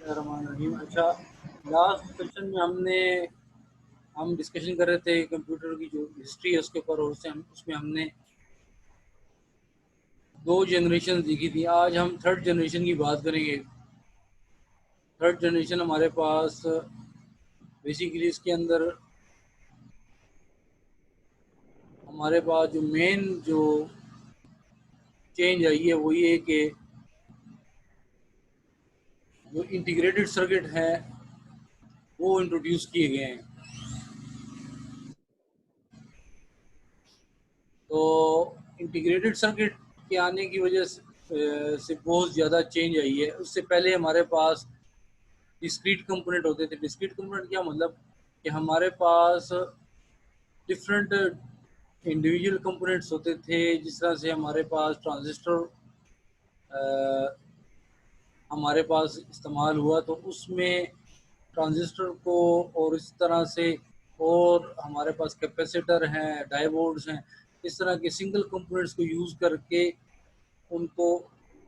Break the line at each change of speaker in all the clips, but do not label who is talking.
बिस्मिल्लाहिर्रहमानिर्रहीम। अच्छा, last session में हम डिस्कशन कर रहे थे कंप्यूटर की जो हिस्ट्री है उसके ऊपर, और उसमें हमने 2 जनरेशन देखी थी। आज हम थर्ड जनरेशन की बात करेंगे। थर्ड जनरेशन हमारे पास बेसिकली इसके अंदर हमारे पास जो मेन जो चेंज आई है वो ये कि जो इंटीग्रेटेड सर्किट है वो इंट्रोड्यूस किए गए हैं। तो इंटीग्रेटेड सर्किट के आने की वजह से बहुत ज़्यादा चेंज आई है। उससे पहले हमारे पास डिस्क्रीट कंपोनेंट होते थे। डिस्क्रीट कंपोनेंट क्या मतलब कि हमारे पास डिफरेंट इंडिविजुअल कंपोनेंट्स होते थे। जिस तरह से हमारे पास ट्रांजिस्टर हमारे पास इस्तेमाल हुआ, तो उसमें ट्रांजिस्टर को और इस तरह से, और हमारे पास कैपेसिटर हैं, डायोड्स हैं, इस तरह के सिंगल कंपोनेंट्स को यूज़ करके उनको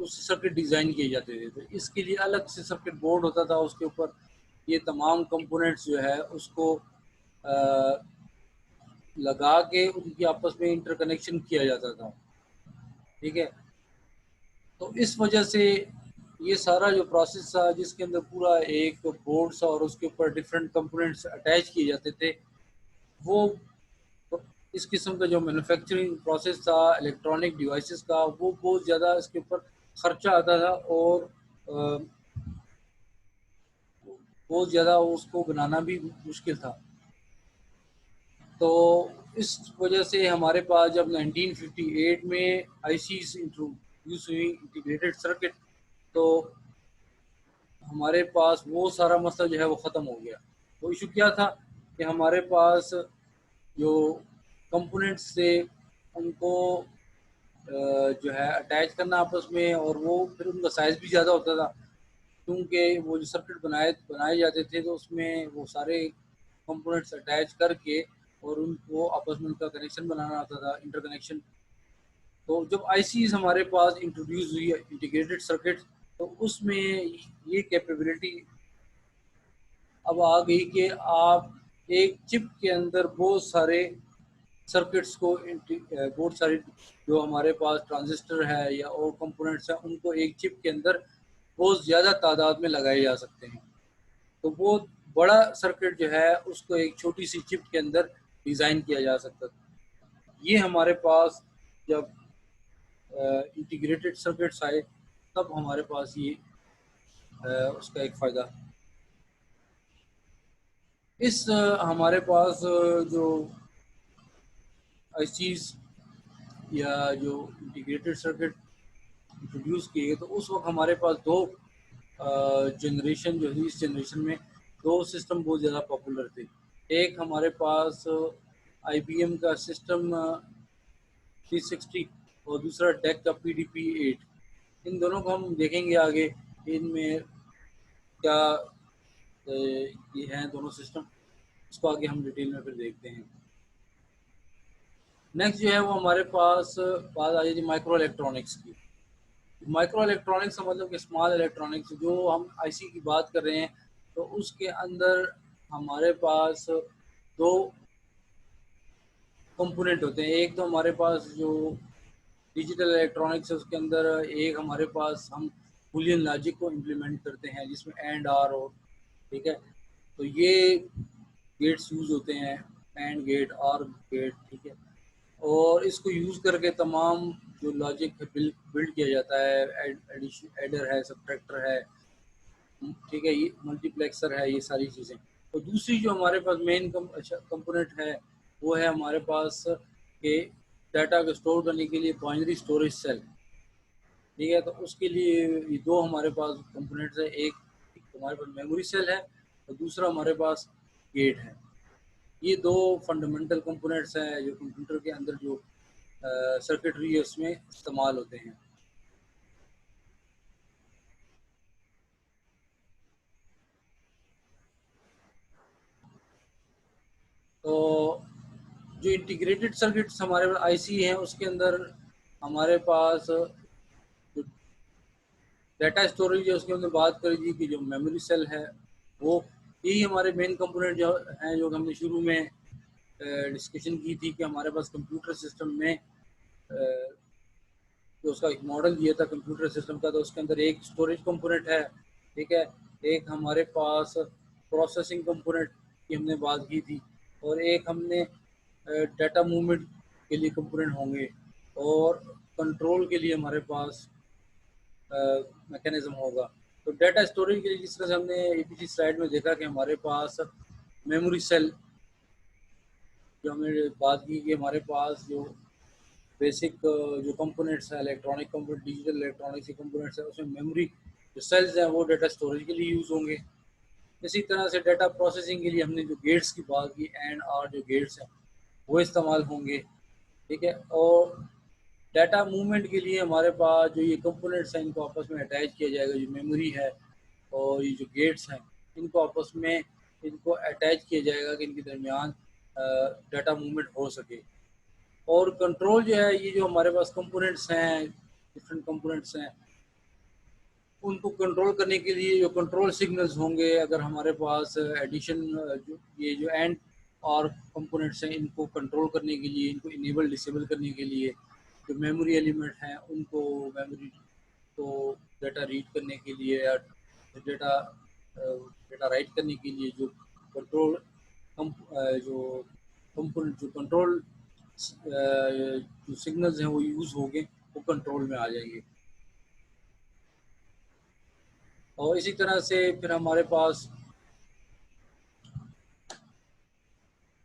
उस सर्किट डिज़ाइन किए जाते थे। तो इसके लिए अलग से सर्किट बोर्ड होता था, उसके ऊपर ये तमाम कंपोनेंट्स जो है उसको लगा के उनकी आपस में इंटरकनेक्शन किया जाता था। ठीक है, तो इस वजह से ये सारा जो प्रोसेस था जिसके अंदर पूरा एक बोर्ड सा और उसके ऊपर डिफरेंट कंपोनेंट्स अटैच किए जाते थे, वो इस किस्म का जो मैन्युफैक्चरिंग प्रोसेस था इलेक्ट्रॉनिक डिवाइसेस का, वो बहुत ज़्यादा इसके ऊपर खर्चा आता था और बहुत ज़्यादा उसको बनाना भी मुश्किल था। तो इस वजह से हमारे पास जब 1958 में आईसीज इंट्रोड्यूस हुई, इंटीग्रेटेड सर्किट, तो हमारे पास वो सारा मसला जो है वो ख़त्म हो गया। वो इशू क्या था कि हमारे पास जो कंपोनेंट्स थे उनको जो है अटैच करना आपस में, और वो फिर उनका साइज़ भी ज़्यादा होता था, क्योंकि वो जो सर्किट बनाए जाते थे तो उसमें वो सारे कंपोनेंट्स अटैच करके और उनको आपस में उनका कनेक्शन बनाना आता था, इंटरकनेक्शन। तो जब आईसीज हमारे पास इंट्रोड्यूस हुई इंटीग्रेटेड सर्किट, तो उसमें ये कैपेबिलिटी अब आ गई कि आप एक चिप के अंदर बहुत सारे सर्किट्स को बहुत सारी जो हमारे पास ट्रांजिस्टर है या और कंपोनेंट्स हैं उनको एक चिप के अंदर बहुत ज़्यादा तादाद में लगाए जा सकते हैं। तो बहुत बड़ा सर्किट जो है उसको एक छोटी सी चिप के अंदर डिज़ाइन किया जा सकता था। ये हमारे पास जब इंटीग्रेटेड सर्किट्स आए तब हमारे पास ये उसका एक फ़ायदा। हमारे पास जो आईसीज या जो इंटीग्रेटेड सर्किट इंट्रोड्यूस किए गए, तो उस वक्त हमारे पास दो जनरेशन जो थी, इस जनरेशन में दो सिस्टम बहुत ज़्यादा पॉपुलर थे। एक हमारे पास आईबीएम का सिस्टम 360 और दूसरा डेक का PDP-8। इन दोनों को हम देखेंगे आगे, इनमें क्या ये हैं दोनों सिस्टम, इसको आगे हम डिटेल में फिर देखते हैं। नेक्स्ट जो है वो हमारे पास बात आ जाती है माइक्रो इलेक्ट्रॉनिक्स की। माइक्रो इलेक्ट्रॉनिक्स का मतलब कि स्मॉल इलेक्ट्रॉनिक्स, जो हम आईसी की बात कर रहे हैं, तो उसके अंदर हमारे पास दो कंपोनेंट होते हैं। एक तो हमारे पास जो डिजिटल इलेक्ट्रॉनिक्स है उसके अंदर एक हमारे पास हम बुलियन लॉजिक को इम्प्लीमेंट करते हैं जिसमें एंड आर और, ठीक है, तो ये गेट्स यूज़ होते हैं, एंड गेट, आर गेट, ठीक है। और इसको यूज़ करके तमाम जो लॉजिक है बिल्ड किया जाता है। एडिशन, एडर है, सब्ट्रैक्टर है, ठीक है, ये मल्टीप्लेक्सर है, ये सारी चीज़ें। तो दूसरी जो हमारे पास मेन कंपोनेंट है वो है हमारे पास के डाटा को स्टोर करने के लिए बाइनरी स्टोरेज सेल। ठीक है, तो उसके लिए ये दो हमारे पास कंपोनेंट्स है। एक हमारे पास मेमोरी सेल है और दूसरा हमारे पास गेट है। ये दो फंडामेंटल कंपोनेंट्स हैं जो कंप्यूटर के अंदर जो सर्किटरी है उसमें इस्तेमाल होते हैं। तो जो इंटीग्रेटेड सर्किट्स हमारे आईसी हैं उसके अंदर हमारे पास जो डाटा स्टोरेज जो उसकी हमने बात करी थी कि जो मेमोरी सेल है वो यही हमारे मेन कंपोनेंट जो हैं, जो हमने शुरू में डिस्कशन की थी कि हमारे पास कंप्यूटर सिस्टम में जो उसका एक मॉडल दिया था कंप्यूटर सिस्टम का, तो उसके अंदर एक स्टोरेज कंपोनेंट है, ठीक है, एक हमारे पास प्रोसेसिंग कंपोनेंट की हमने बात की थी, और एक हमने डाटा मूवमेंट के लिए कंपोनेंट होंगे, और कंट्रोल के लिए हमारे पास मैकेनिज्म होगा। तो डाटा स्टोरेज के लिए जिस तरह से हमने पिछली स्लाइड में देखा कि हमारे पास मेमोरी सेल, जो हमने बात की कि हमारे पास जो बेसिक जो कंपोनेंट्स हैं, इलेक्ट्रॉनिक कंपोनेंट, डिजिटल इलेक्ट्रॉनिक्स के कंपोनेंट्स हैं, उसमें मेमोरी जो सेल्स हैं वो डाटा स्टोरेज के लिए यूज़ होंगे। इसी तरह से डाटा प्रोसेसिंग के लिए हमने जो गेट्स की बात की, एंड और जो गेट्स हैं वो इस्तेमाल होंगे, ठीक है। और डाटा मूवमेंट के लिए हमारे पास जो ये कंपोनेंट्स हैं इनको आपस में अटैच किया जाएगा, जो मेमोरी है और ये जो गेट्स हैं इनको आपस में इनको अटैच किया जाएगा कि इनके दरमियान डाटा मूवमेंट हो सके। और कंट्रोल जो है, ये जो हमारे पास कंपोनेंट्स हैं, डिफरेंट कंपोनेंट्स हैं, उनको कंट्रोल करने के लिए जो कंट्रोल सिग्नल्स होंगे, अगर हमारे पास एडिशन जो ये जो एंड और कंपोनेंट्स हैं इनको कंट्रोल करने के लिए, इनको इनेबल डिसेबल करने के लिए, जो मेमोरी एलिमेंट हैं उनको मेमोरी को डाटा रीड करने के लिए या डाटा डाटा राइट करने के लिए जो कंट्रोल जो कंपोनेंट जो कंट्रोल जो सिग्नल्स हैं वो यूज़ होंगे, वो कंट्रोल में आ जाएंगे। और इसी तरह से फिर हमारे पास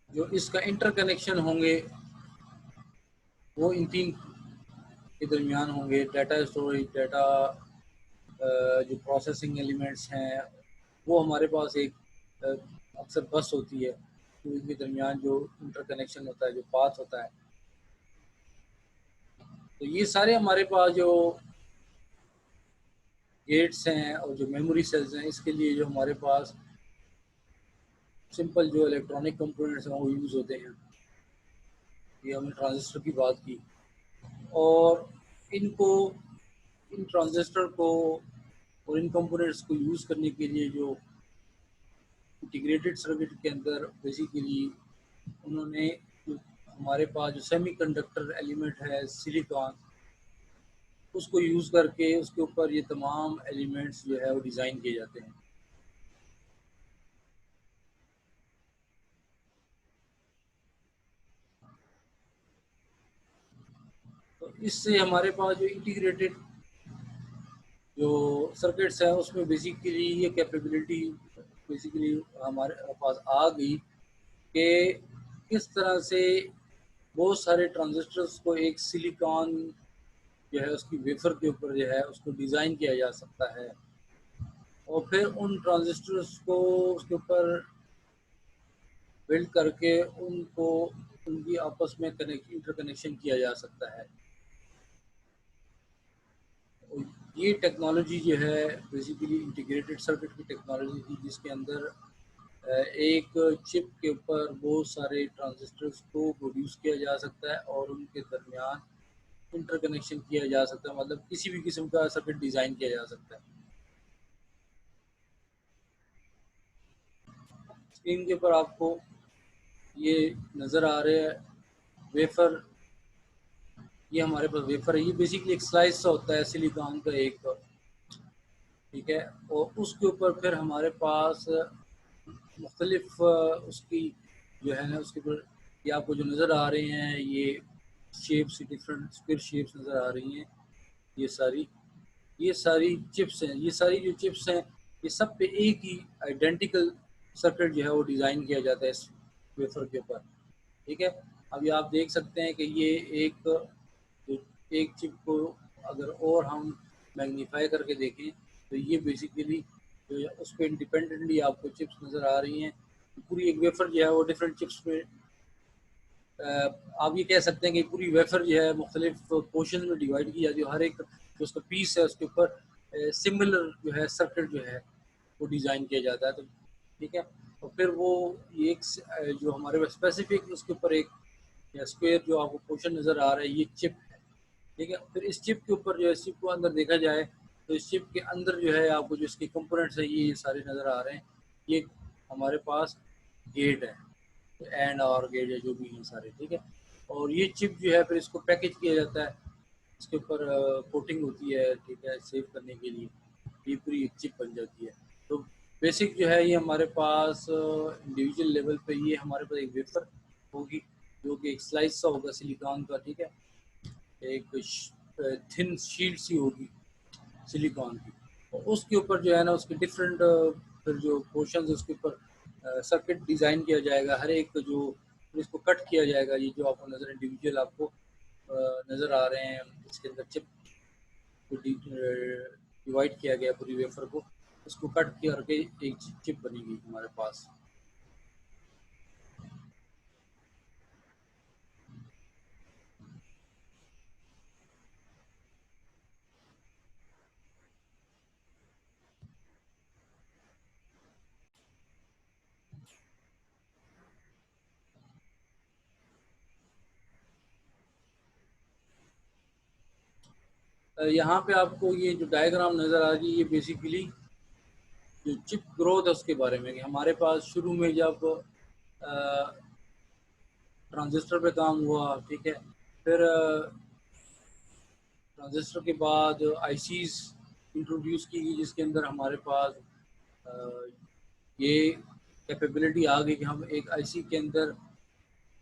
जो इसका इंटरकनेक्शन होंगे वो इन तीन के दरमियान होंगे, डाटा स्टोरेज, डाटा जो प्रोसेसिंग एलिमेंट्स हैं, वो हमारे पास एक अक्सर बस होती है, तो इनके दरमियान जो इंटरकनेक्शन होता है, जो पाथ होता है, तो ये सारे हमारे पास जो गेट्स हैं और जो मेमोरी सेल्स हैं, इसके लिए जो हमारे पास सिंपल जो इलेक्ट्रॉनिक कंपोनेंट्स हैं वो यूज़ होते हैं। ये हमने ट्रांजिस्टर की बात की, और इनको इन ट्रांजिस्टर को और इन कंपोनेंट्स को यूज़ करने के लिए जो इंटीग्रेटेड सर्किट के अंदर बेसिकली उन्होंने जो हमारे पास जो सेमीकंडक्टर एलिमेंट है सिलिकॉन, उसको यूज़ करके उसके ऊपर ये तमाम एलिमेंट्स जो है वो डिज़ाइन किए जाते हैं। तो इससे हमारे पास जो इंटीग्रेटेड जो सर्किट्स है उसमें बेसिकली ये कैपेबिलिटी बेसिकली हमारे पास आ गई कि किस तरह से बहुत सारे ट्रांजिस्टर्स को एक सिलिकॉन जो है उसकी वेफर के ऊपर जो है उसको डिज़ाइन किया जा सकता है, और फिर उन ट्रांजिस्टर्स को उसके ऊपर बिल्ड करके उनको उनकी आपस में कनेक्ट इंटरकनेक्शन किया जा सकता है। और ये टेक्नोलॉजी जो है बेसिकली इंटीग्रेटेड सर्किट की टेक्नोलॉजी थी, जिसके अंदर एक चिप के ऊपर बहुत सारे ट्रांजिस्टर्स को प्रोड्यूस किया जा सकता है और उनके दरमियान इंटरकनेक्शन किया जा सकता है, मतलब किसी भी किस्म का सर्किट डिज़ाइन किया जा सकता है। स्क्रीन के ऊपर आपको ये नज़र आ रहे हैं वेफर, ये हमारे पास वेफर है, ये बेसिकली एक स्लाइस होता है सिलिकॉन का एक, ठीक है। और उसके ऊपर फिर हमारे पास मुख्तलिफ उसकी जो है ना उसके ऊपर ये आपको जो नज़र आ रहे हैं ये शेप्स, डिफरेंट स्क्वायर शेप्स नज़र आ रही हैं, ये सारी चिप्स हैं, ये सारी जो चिप्स हैं ये सब पे एक ही आइडेंटिकल सर्किट जो है वो डिज़ाइन किया जाता है इस वेफर के ऊपर, ठीक है। अभी आप देख सकते हैं कि ये एक चिप को अगर और हम मैग्नीफाई करके देखें तो ये बेसिकली जो है उस पर इंडिपेंडेंटली आपको चिप्स नज़र आ रही हैं। पूरी एक वेफर जो है वो डिफरेंट चिप्स में आप ये कह सकते हैं कि पूरी वेफर जो है मुख्तलिफ पोर्शन में डिवाइड की जाती है, हर एक जो उसका पीस है उसके ऊपर सिमिलर जो है सर्किट जो है वो डिज़ाइन किया जाता है, तो ठीक है। और फिर वो ये एक जो हमारे स्पेसिफिक उसके ऊपर एक स्क्वायर जो आपको पोर्शन नज़र आ रहा है ये चिप है, ठीक है। फिर इस चिप के ऊपर जो है, इस चिप को अंदर देखा जाए तो इस चिप के अंदर जो है आपको जो इसके कंपोनेंट्स है ये सारे नज़र आ रहे हैं। ये हमारे पास गेट है, एंड और गेट है जो भी हैं सारे, ठीक है। और ये चिप जो है फिर इसको पैकेज किया जाता है, इसके ऊपर कोटिंग होती है, ठीक है, सेव करने के लिए ये पूरी एक चिप बन जाती है। तो बेसिक जो है ये हमारे पास इंडिविजुअल लेवल पे ये हमारे पास एक वेफर होगी जो कि एक स्लाइस सा होगा सिलिकॉन का, ठीक है, एक थिन शीट सी होगी सिलिकॉन की, और उसके ऊपर जो है ना उसके डिफरेंट फिर जो पोर्शन उसके ऊपर सर्किट डिज़ाइन किया जाएगा, हर एक जो इसको कट किया जाएगा। ये जो आपको नज़र इंडिविजुअल आपको नज़र आ रहे हैं, इसके अंदर चिप को डिवाइड किया गया पूरी वेफर को, उसको कट करके एक चिप बनेगी हमारे पास। यहाँ पे आपको ये जो डायग्राम नज़र आ रही है ये बेसिकली जो चिप ग्रोथ है उसके बारे में, कि हमारे पास शुरू में जब ट्रांजिस्टर पे काम हुआ, ठीक है, फिर ट्रांजिस्टर के बाद आईसीज इंट्रोड्यूस की गई जिसके अंदर हमारे पास ये कैपेबिलिटी आ गई कि हम एक आईसी के अंदर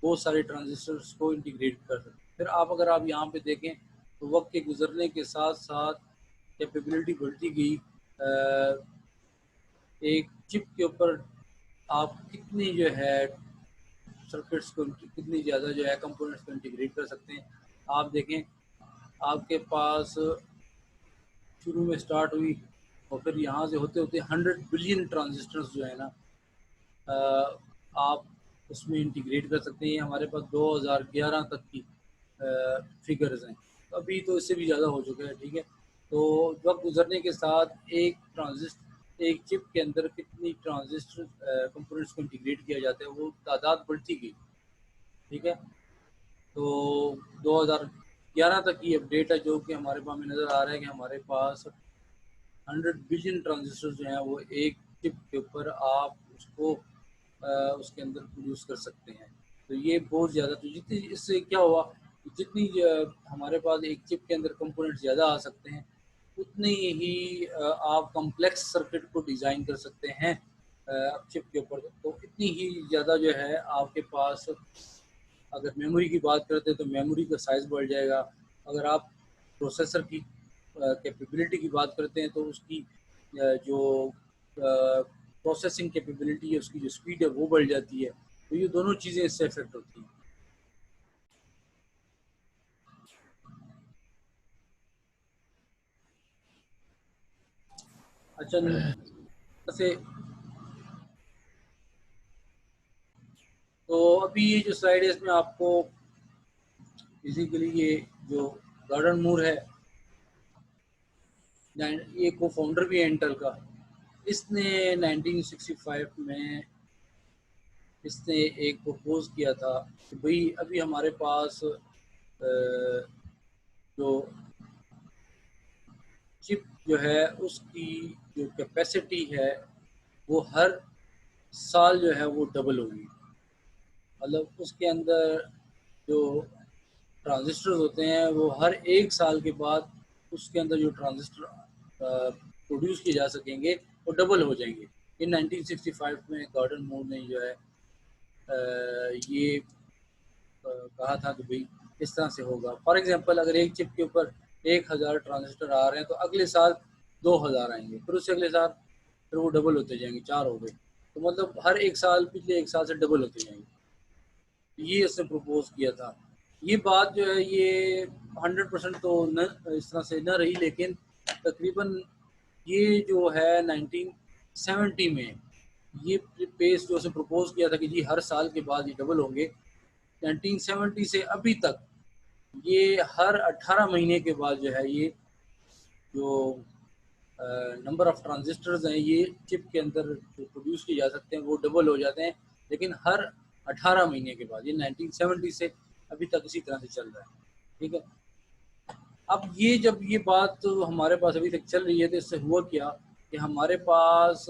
बहुत सारे ट्रांजिस्टर्स को इंटीग्रेट कर सकते हैं। फिर अगर आप यहाँ पे देखें तो वक्त के गुजरने के साथ साथ कैपेबिलिटी बढ़ती गई। एक चिप के ऊपर आप कितनी जो है सर्किट्स को कितनी ज़्यादा जो है कंपोनेंट्स को इंटीग्रेट कर सकते हैं। आप देखें आपके पास शुरू में स्टार्ट हुई और फिर यहाँ से होते होते 100 बिलियन ट्रांजिस्टर्स जो है ना आप उसमें इंटीग्रेट कर सकते हैं। हमारे पास 2011 तक की फिगर्स हैं, तो अभी तो इससे भी ज़्यादा हो चुका है, ठीक है। तो वक्त गुजरने के साथ एक चिप के अंदर कितनी ट्रांजिस्टर कंपोनेंट्स को इंटीग्रेट किया जाता है वो तादाद बढ़ती गई, ठीक है। तो 2011 तक की अपडेट है जो कि हमारे पास में नज़र आ रहा है कि हमारे पास 100 बिलियन ट्रांजिस्टर जो हैं वो एक चिप के ऊपर आप उसको उसके अंदर प्रोड्यूस कर सकते हैं। तो ये बहुत ज़्यादा, तो जितनी इससे क्या हुआ, जितनी हमारे पास एक चिप के अंदर कंपोनेंट ज़्यादा आ सकते हैं उतनी ही आप कॉम्प्लेक्स सर्किट को डिज़ाइन कर सकते हैं चिप के ऊपर। तो इतनी ही ज़्यादा जो है आपके पास, अगर मेमोरी की बात करते हैं तो मेमोरी का साइज़ बढ़ जाएगा। अगर आप प्रोसेसर की कैपेबिलिटी की बात करते हैं तो उसकी जो प्रोसेसिंग कैपेबिलिटी है, उसकी जो स्पीड है वो बढ़ जाती है। तो ये दोनों चीज़ें इससे इफेक्ट होती हैं। अच्छा, जैसे तो अभी ये जो स्लाइड है इसमें आपको बेसिकली ये जो गॉर्डन मूर है, ये को फाउंडर भी है इंटेल का। इसने 1965 में इसने एक प्रपोज किया था कि भाई अभी हमारे पास जो चिप जो है उसकी जो कैपेसिटी है वो हर साल जो है वो डबल होगी। मतलब उसके अंदर जो ट्रांजिस्टर होते हैं वो हर एक साल के बाद उसके अंदर जो ट्रांजिस्टर प्रोड्यूस किए जा सकेंगे वो डबल हो जाएंगे। इन 1965 में गॉर्डन मूर ने जो है ये कहा था कि भाई इस तरह से होगा। फॉर एग्जांपल अगर एक चिप के ऊपर 1000 ट्रांजिस्टर आ रहे हैं तो अगले साल 2000 आएंगे, फिर उससे अगले साल फिर वो डबल होते जाएंगे, 4 हो गए। तो मतलब हर एक साल पिछले एक साल से डबल होते जाएंगे। ये उसने प्रपोज किया था। ये बात जो है ये 100% तो न इस तरह से न रही, लेकिन तकरीबन ये जो है 1970 में ये पेस जो उसने प्रपोज किया था कि जी हर साल के बाद ये डबल होंगे। 1970 से अभी तक ये हर 18 महीने के बाद जो है ये जो नंबर ऑफ ट्रांजिस्टर्स हैं ये चिप के अंदर जो प्रोड्यूस किए जा सकते हैं वो डबल हो जाते हैं, लेकिन हर 18 महीने के बाद। ये 1970 से अभी तक इसी तरह से चल रहा है, ठीक है। अब ये जब ये बात तो हमारे पास अभी तक चल रही है, तो इससे हुआ क्या कि हमारे पास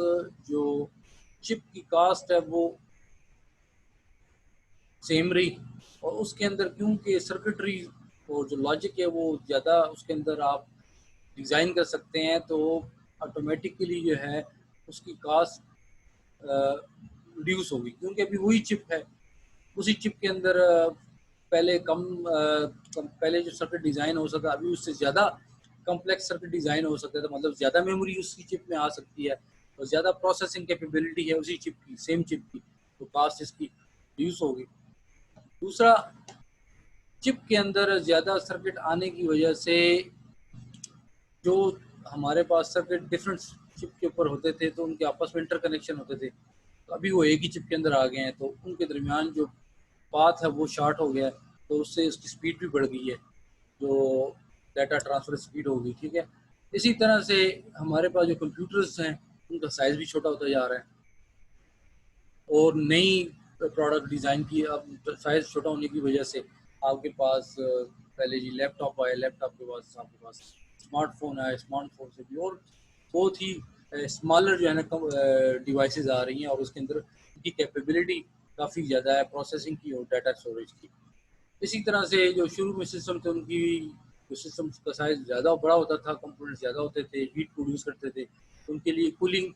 जो चिप की कास्ट है वो सेम रही, और उसके अंदर क्योंकि सर्किटरी और जो लॉजिक है वो ज़्यादा उसके अंदर आप डिज़ाइन कर सकते हैं, तो ऑटोमेटिकली जो है उसकी कास्ट रिड्यूस होगी, क्योंकि अभी वही चिप है, उसी चिप के अंदर पहले पहले जो सर्किट डिज़ाइन हो सकता, अभी उससे ज़्यादा कम्प्लेक्स सर्किट डिज़ाइन हो सकता है, तो मतलब ज़्यादा मेमोरी उसकी चिप में आ सकती है और ज़्यादा प्रोसेसिंग कैपेबिलिटी है उसी चिप की, सेम चिप की, तो कास्ट इसकी रिड्यूस होगी। दूसरा, चिप के अंदर ज़्यादा सर्किट आने की वजह से जो हमारे पास सर्किट डिफरेंट चिप के ऊपर होते थे, तो उनके आपस में इंटर कनेक्शन होते थे, तो अभी वो एक ही चिप के अंदर आ गए हैं, तो उनके दरमियान जो पाथ है वो शार्ट हो गया है, तो उससे उसकी स्पीड भी बढ़ गई है, जो डाटा ट्रांसफ़र स्पीड होगी, ठीक है। इसी तरह से हमारे पास जो कंप्यूटर्स हैं उनका साइज़ भी छोटा होता जा रहा है, और नई प्रोडक्ट डिज़ाइन की, अब साइज़ छोटा होने की वजह से आपके पास पहले जी लैपटॉप आए, लैपटॉप के बाद आपके पास स्मार्टफ़ोन आए, स्मार्टफ़ोन से भी और बहुत ही स्मॉलर जो है ना डिवाइसेस आ रही हैं, और उसके अंदर उनकी कैपेबिलिटी काफ़ी ज़्यादा है प्रोसेसिंग की और डाटा स्टोरेज की। इसी तरह से जो शुरू में सिस्टम थे उनकी जो सिस्टम का साइज़ ज़्यादा बड़ा होता था, कंपोनेंट्स ज़्यादा होते थे, हीट प्रोड्यूस करते थे, तो उनके लिए कूलिंग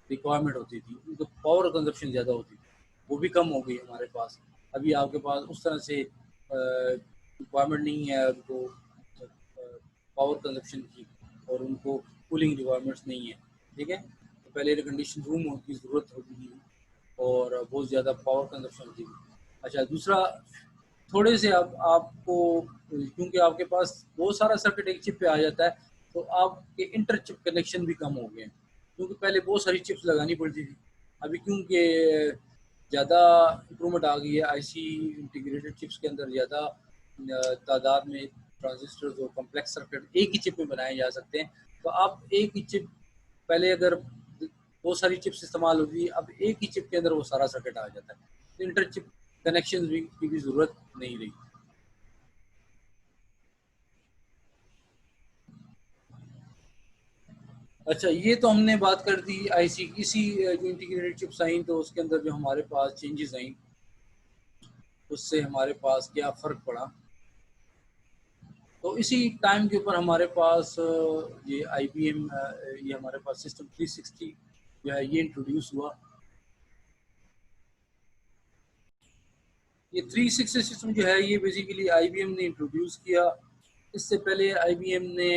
रिक्वायरमेंट होती थी, उनको पावर कंजप्शन ज़्यादा होती थी, वो भी कम हो गई हमारे पास। अभी आपके पास उस तरह से रिक्वायरमेंट नहीं है उनको पावर कंजप्शन की, और उनको कूलिंग रिक्वायरमेंट्स नहीं है, ठीक है। तो पहले एयर कंडीशन रूम की ज़रूरत होती थी और बहुत ज़्यादा पावर कंजप्शन होती थी। अच्छा, दूसरा, थोड़े से अब आपको, क्योंकि आपके पास बहुत सारा सर्किट एक चिप पे आ जाता है, तो आपके इंटर चिप कनेक्शन भी कम हो गए हैं, क्योंकि पहले बहुत सारी चिप्स लगानी पड़ती थी। अभी क्योंकि ज़्यादा इम्प्रूवमेंट आ गई है, आईसी इंटीग्रेटेड चिप्स के अंदर ज़्यादा तादाद में ट्रांजिस्टर्स और कॉम्प्लेक्स सर्किट एक ही चिप में बनाए जा सकते हैं, तो आप एक ही चिप, पहले अगर बहुत सारी चिप्स इस्तेमाल होती है, अब एक ही चिप के अंदर वो सारा सर्किट आ जाता है, तो इंटर चिप कनेक्शन भी की भी ज़रूरत नहीं रही। अच्छा, ये तो हमने बात कर दी आईसी की। इसी जो इंटीग्रेटेड चिप्स आई, तो उसके अंदर जो हमारे पास चेंजेस आई, उससे हमारे पास क्या फ़र्क पड़ा, तो इसी टाइम के ऊपर हमारे पास ये आईबीएम, ये हमारे पास सिस्टम 360 जो है ये इंट्रोड्यूस हुआ। ये 360 सिस्टम जो है ये बेसिकली आईबीएम ने इंट्रोड्यूस किया। इससे पहले आईबीएम ने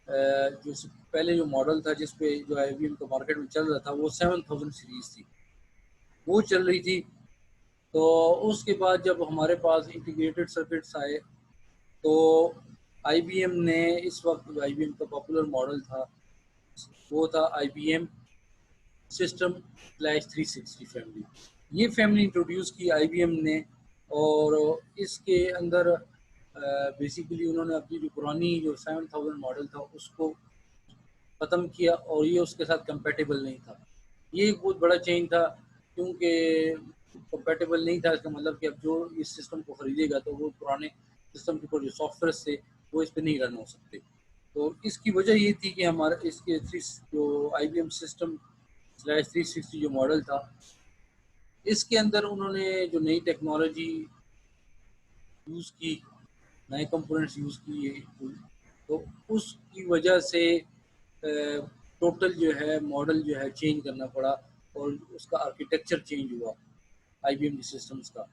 जो पहले जो मॉडल था जिस पे जो आईबीएम का मार्केट में चल रहा था, वो 7000 सीरीज थी, वो चल रही थी। तो उसके बाद जब हमारे पास इंटीग्रेटेड सर्किट्स आए, तो आईबीएम ने, इस वक्त आईबीएम का पॉपुलर मॉडल था वो था आईबीएम सिस्टम स्लैश 360 फैमिली। ये फैमिली इंट्रोड्यूस की आईबीएम ने, और इसके अंदर बेसिकली उन्होंने अपनी जो पुरानी जो 7000 मॉडल था उसको ख़त्म किया, और ये उसके साथ कंपेटेबल नहीं था। ये एक बहुत बड़ा चेंज था, क्योंकि कंपेटेबल नहीं था इसका मतलब कि अब जो इस सिस्टम को ख़रीदेगा तो वो पुराने सिस्टम के ऊपर जो सॉफ्टवेयर थे वो इस पे नहीं रन हो सकते। तो इसकी वजह ये थी कि हमारा इसके जो आईबीएम सिस्टम स्लैश 360 जो मॉडल था, इसके अंदर उन्होंने जो नई टेक्नोलॉजी यूज़ की, नए कंपोनेंट्स यूज़ किए, तो उसकी वजह से टोटल जो है मॉडल जो है चेंज करना पड़ा, और उसका आर्किटेक्चर चेंज हुआ आईबीएम के सिस्टम्स का।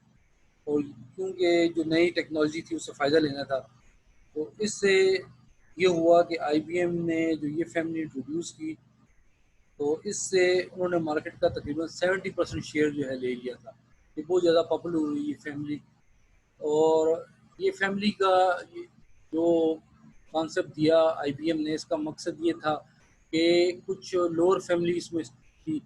और क्योंकि जो नई टेक्नोलॉजी थी उससे फ़ायदा लेना था, तो इससे ये हुआ कि आईबीएम ने जो ये फैमिली इंट्रोड्यूस की, तो इससे उन्होंने मार्केट का तकरीबन 70% शेयर जो है ले लिया था। ये बहुत ज़्यादा पॉपुलर हुई ये फैमिली, और ये फैमिली का जो कॉन्सेप्ट दिया आईबीएम ने, इसका मकसद ये था कि कुछ लोअर फैमिली इसमें थी,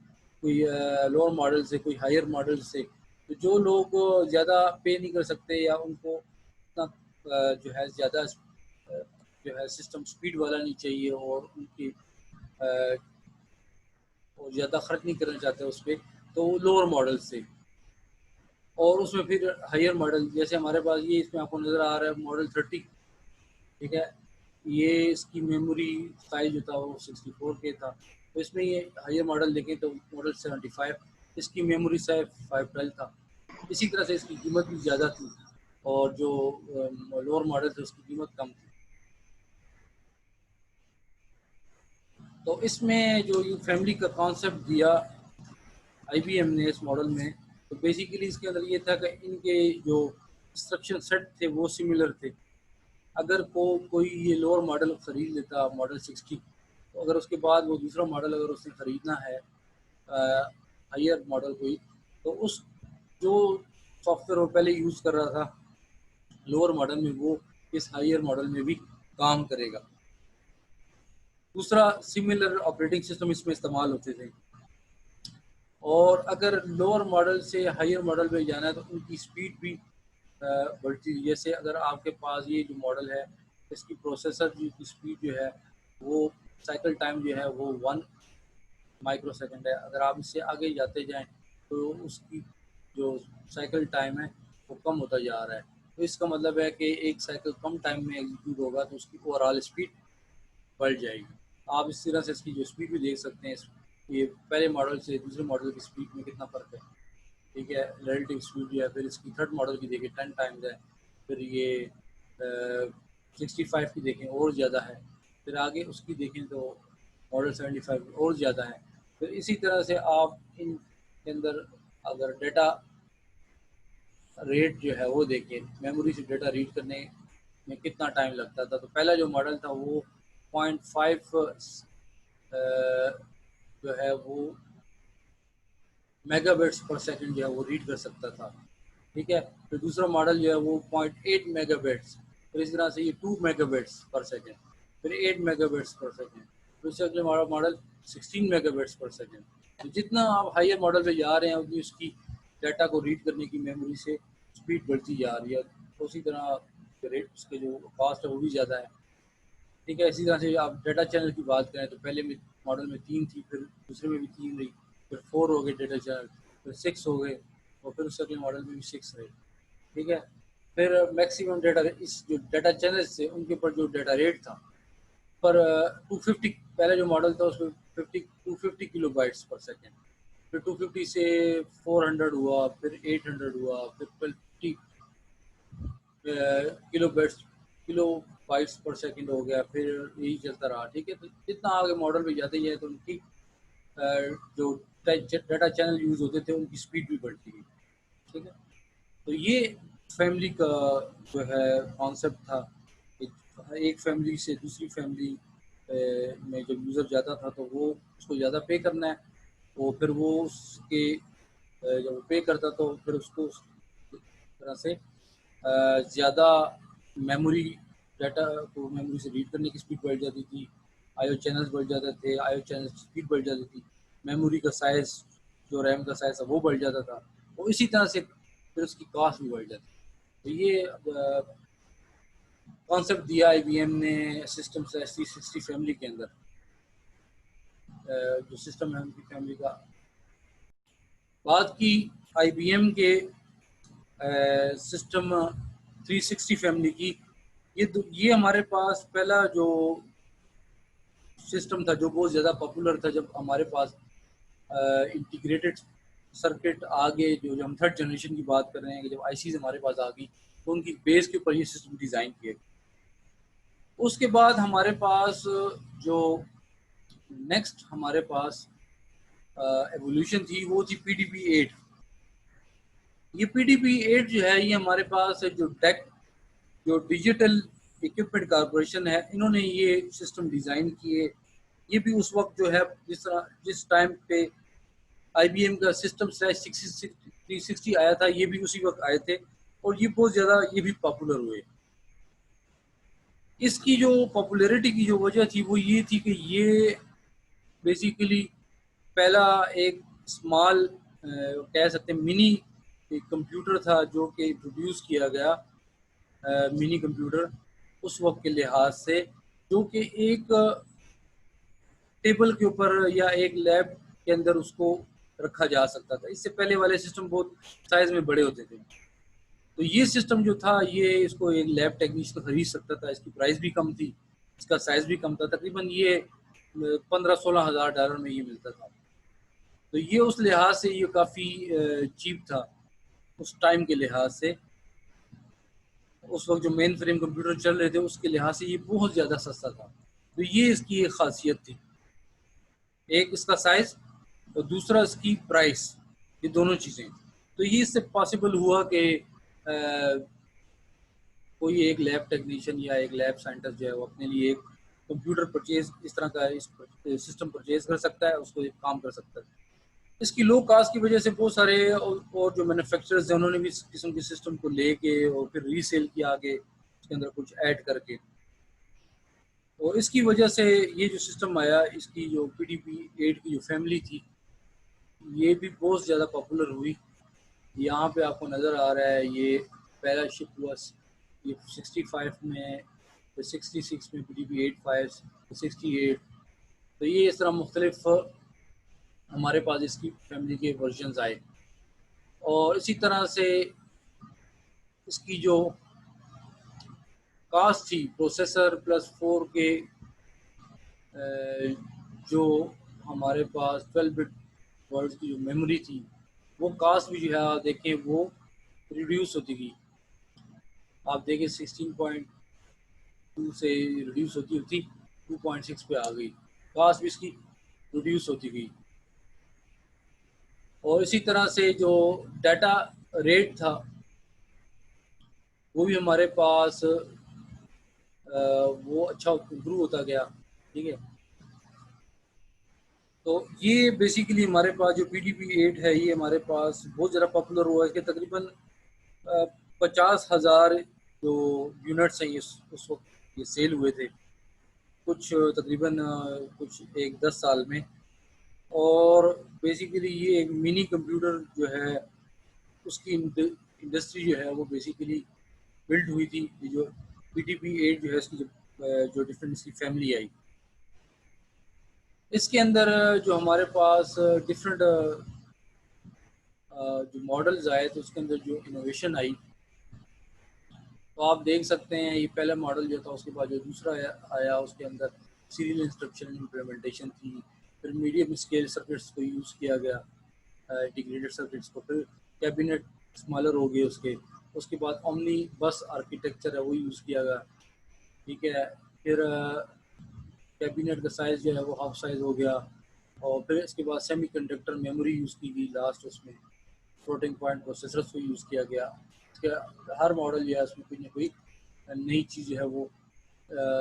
कोई लोअर मॉडल से, कोई हायर मॉडल से, तो जो लोग ज़्यादा पे नहीं कर सकते, या उनको इतना जो है ज़्यादा जो है सिस्टम स्पीड वाला नहीं चाहिए, और उनकी और ज़्यादा खर्च नहीं करना चाहते उस पर, तो लोअर मॉडल से, और उसमें फिर हायर मॉडल, जैसे हमारे पास ये इसमें आपको नज़र आ रहा है मॉडल 30, ठीक है। ये इसकी मेमोरी साइज जो था वो 64K था। तो इसमें ये हायर मॉडल देखें तो मॉडल 75, इसकी मेमोरी साइज 512 था। इसी तरह से इसकी कीमत भी ज़्यादा थी और जो लोअर मॉडल थे उसकी कीमत कम थी। तो इसमें जो ये फैमिली का कॉन्सेप्ट दिया IBM ने इस मॉडल में, तो बेसिकली इसके अंदर ये था कि इनके जो इंस्ट्रक्शन सेट थे वो सिमिलर थे। अगर कोई ये लोअर मॉडल ख़रीद लेता मॉडल 60, तो अगर उसके बाद वो दूसरा मॉडल अगर उसने ख़रीदना है हायर मॉडल कोई, तो उस जो सॉफ्टवेयर वो पहले यूज़ कर रहा था लोअर मॉडल में, वो इस हायर मॉडल में भी काम करेगा। दूसरा, सिमिलर ऑपरेटिंग सिस्टम इसमें इस्तेमाल होते थे। और अगर लोअर मॉडल से हायर मॉडल में जाना है तो उनकी स्पीड भी बढ़ती है। जैसे अगर आपके पास ये जो मॉडल है, इसकी प्रोसेसर की स्पीड जो है वो साइकिल टाइम जो है वो 1 माइक्रो सेकंड है। अगर आप इससे आगे जाते जाएं तो उसकी जो साइकिल टाइम है वो कम होता जा रहा है। तो इसका मतलब है कि एक साइकिल कम टाइम में एग्जीक्यूट होगा तो उसकी ओवरऑल स्पीड बढ़ जाएगी। आप इस तरह से इसकी जो स्पीड भी देख सकते हैं, ये पहले मॉडल से दूसरे मॉडल की स्पीड में कितना फ़र्क है। ठीक है, रिलेटिव स्पीड जो है, फिर इसकी थर्ड मॉडल की देखें 10 टाइम्स है, फिर ये 65 की देखें और ज़्यादा है, फिर आगे उसकी देखें तो मॉडल 75 और ज़्यादा है। फिर इसी तरह से आप इनके अंदर अगर डेटा रेट जो है वो देखें, मेमोरी से डेटा रीड करने में कितना टाइम लगता था। तो पहला जो मॉडल था वो 0.5 जो है वो मेगाबिट्स पर सेकंड जो है वो रीड कर सकता था। ठीक है, फिर दूसरा मॉडल जो है वो 0.8 मेगाबिट्स, फिर इस तरह से ये 2 मेगाबिट्स पर सेकंड, फिर 8 मेगाबिट्स पर सेकंड, फिर उससे अगले मॉडल 16 मेगाबिट्स पर सेकंड। तो जितना आप हायर मॉडल पे जा रहे हैं उतनी उसकी डाटा को रीड करने की मेमोरी से स्पीड बढ़ती जा रही है। तो उसी तरह रेट उसके जो कॉस्ट है वो भी ज़्यादा है। ठीक है, इसी तरह से आप डाटा चैनल की बात करें तो पहले में मॉडल में 3 थी, फिर दूसरे में भी 3 रही, फिर 4 हो गए डाटा चैनल, फिर 6 हो गए और फिर उससे अगले मॉडल में भी 6 रहे। ठीक है, फिर मैक्सिमम डाटा इस जो डाटा चैनल्स थे उनके ऊपर जो डाटा रेट था पर 250, पहले जो मॉडल था उसमें 250 किलो बाइट्स पर सेकेंड, फिर 250 से 400 हुआ, फिर 800 हुआ, फिर 20 किलो बाइट्स पर सेकंड हो गया, फिर यही चलता रहा। ठीक है, तो जितना आगे मॉडल पे जाते हैं तो उनकी जो डाटा चैनल यूज़ होते थे उनकी स्पीड भी बढ़ती गई। ठीक है, तो ये फैमिली का जो है कॉन्सेप्ट था। एक फैमिली से दूसरी फैमिली में जब यूज़र जाता था तो वो उसको ज़्यादा पे करना है, तो फिर वो उसके जब पे करता तो फिर उसको उस तरह से ज़्यादा मेमोरी डाटा को मेमोरी से रीड करने की स्पीड बढ़ जाती थी, आईओ चैनल्स बढ़ जाते थे, आईओ चैनल्स की स्पीड बढ़ जाती थी, मेमोरी का साइज़ जो रैम का साइज़ है वो बढ़ जाता था, और इसी तरह से फिर उसकी कॉस्ट भी बढ़ जाती। तो ये कॉन्सेप्ट दिया IBM ने सिस्टम से ST60 फैमिली के अंदर। जो सिस्टम है उनकी फैमिली का बात की IBM के सिस्टम 360 फैमिली की। ये हमारे पास पहला जो सिस्टम था जो बहुत ज़्यादा पॉपुलर था, जब हमारे पास इंटीग्रेटेड सर्किट आ गए, जो हम थर्ड जनरेशन की बात कर रहे हैं कि जब ICs हमारे पास आ गई तो उनकी बेस के ऊपर ये सिस्टम डिज़ाइन किए। उसके बाद हमारे पास जो नेक्स्ट हमारे पास एवोल्यूशन थी वो थी PDP-8। ये PDP-8 जो है ये हमारे पास जो डिजिटल इक्विपमेंट कारपोरेशन है, इन्होंने ये सिस्टम डिज़ाइन किए। ये भी उस वक्त जो है जिस टाइम पे IBM का सिस्टम 360 आया था, ये भी उसी वक्त आए थे और ये बहुत ज़्यादा ये भी पॉपुलर हुए। इसकी जो पॉपुलैरिटी की जो वजह थी वो ये थी कि ये बेसिकली पहला एक स्मॉल कह सकते हैं मिनी कंप्यूटर था जो कि इंट्रोड्यूस किया गया, मिनी कंप्यूटर उस वक्त के लिहाज से, जो कि एक टेबल के ऊपर या एक लैब के अंदर उसको रखा जा सकता था। इससे पहले वाले सिस्टम बहुत साइज में बड़े होते थे। तो ये सिस्टम जो था, ये इसको एक लैब टेक्नीशियन खरीद सकता था, इसकी प्राइस भी कम थी, इसका साइज़ भी कम था, तकरीबन ये 15-16 हज़ार डॉलर में ये मिलता था। तो ये उस लिहाज से ये काफ़ी चीप था, उस टाइम के लिहाज से। उस वक़्त जो मेन फ्रेम कंप्यूटर चल रहे थे, उसके लिहाज से ये बहुत ज़्यादा सस्ता था। तो ये इसकी एक ख़ासियत थी। एक इसका साइज़ और दूसरा इसकी प्राइस, ये दोनों चीज़ें। तो ये इससे पॉसिबल हुआ कि कोई एक लैब टेक्नीशियन या एक लैब साइंटिस्ट जो है वो अपने लिए एक कंप्यूटर परचेज इस तरह का इस सिस्टम परचेज कर सकता है, उसको एक काम कर सकता है। इसकी लो कास्ट की वजह से बहुत सारे और जो मैन्युफैक्चरर्स हैं उन्होंने भी इस किस्म के सिस्टम को लेके और फिर रीसेल किया आगे उसके अंदर कुछ ऐड करके। और इसकी वजह से ये जो सिस्टम आया, इसकी जो PDP-8 की जो फैमिली थी, ये भी बहुत ज़्यादा पॉपुलर हुई। यहाँ पे आपको नज़र आ रहा है, ये पहला शिप हुआ ये 65 में, फिर 66 में PDP-8 68। तो ये इस तरह मुख्तलिफ हमारे पास इसकी फैमिली के वर्जन्स आए। और इसी तरह से इसकी जो कास्ट थी, प्रोसेसर प्लस 4 के जो हमारे पास 12 बिट वर्ड की जो मेमोरी थी, वो कास्ट भी जो है आप देखें वो रिड्यूस होती गई। आप देखें 16.2 से रिड्यूस होती होती 2.6 पे आ गई, कास्ट भी इसकी रिड्यूस होती गई। और इसी तरह से जो डाटा रेट था, वो भी हमारे पास वो अच्छा इम्प्रूव होता गया। ठीक है, तो ये बेसिकली हमारे पास जो PDP-8 है, ये हमारे पास बहुत ज़्यादा पॉपुलर हुआ है। इसके तकरीबन 50,000 जो यूनिट्स हैं ये उस वक्त ये सेल हुए थे, कुछ तकरीबन कुछ एक 10 साल में। और बेसिकली ये एक मिनी कंप्यूटर जो है उसकी इंडस्ट्री जो है वो बेसिकली बिल्ड हुई थी। ये जो PDP-8 जो है इसकी जो डिफरेंट इसकी फैमिली आई, इसके अंदर जो हमारे पास डिफरेंट जो मॉडल्स आए, तो उसके अंदर जो इनोवेशन आई, तो आप देख सकते हैं ये पहला मॉडल जो था, उसके बाद जो दूसरा आया उसके अंदर सीरियल इंस्ट्रक्शन इम्प्लीमेंटेशन थी। फिर मीडियम स्केल सर्किट्स को यूज़ किया गया, इंटीग्रेटेड सर्किट्स को। फिर कैबिनेट स्मॉलर हो गए उसके बाद ओमनी बस आर्किटेक्चर है वो यूज़ किया गया। ठीक है, फिर कैबिनेट का साइज़ जो है वो हाफ साइज़ हो गया। और फिर इसके बाद सेमीकंडक्टर मेमोरी यूज़ की गई लास्ट उसमें, फ्लोटिंग पॉइंट प्रोसेसर्स को यूज़ किया गया। इसके हर मॉडल जो है उसमें कोई ना कोई नई चीज़ जो है वो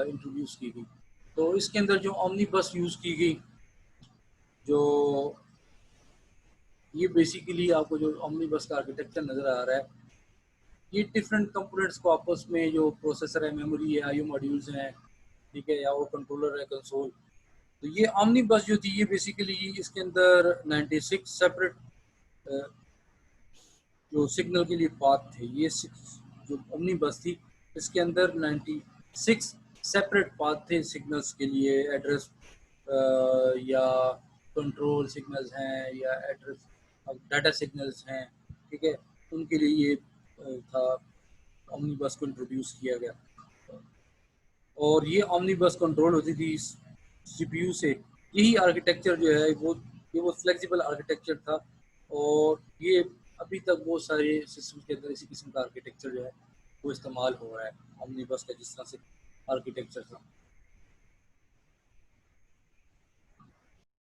इंट्रोड्यूस की गई। तो इसके अंदर जो ओमनी बस यूज़ की गई, जो ये बेसिकली आपको जो ओमनी बस का आर्किटेक्चर नज़र आ रहा है, ये डिफरेंट कंपोनेंट्स को आपस में, जो प्रोसेसर है, मेमोरी है, IO मॉड्यूल्स हैं, ठीक है, या वो कंट्रोलर है, कंसोल। तो ये ओमनी बस जो थी, ये बेसिकली इसके अंदर 96 सेपरेट जो सिग्नल के लिए पाथ थे, ये जो ओमनी बस थी, इसके अंदर 96 सेपरेट पाथ थे सिग्नल्स के लिए। एड्रेस या कंट्रोल सिग्नल्स हैं या एड्रेस डाटा सिग्नल्स हैं, ठीक है, उनके लिए ये था, ओमनी बस को इंट्रोड्यूस किया गया। और ये ओमनी बस कंट्रोल होती थी CPU से। यही आर्किटेक्चर जो है वो फ्लेक्सिबल आर्किटेक्चर था। और ये अभी तक बहुत सारे सिस्टम के अंदर इसी किस्म का आर्किटेक्चर जो है वो इस्तेमाल हो रहा है, ओमनी बस का जिस तरह से आर्किटेक्चर था।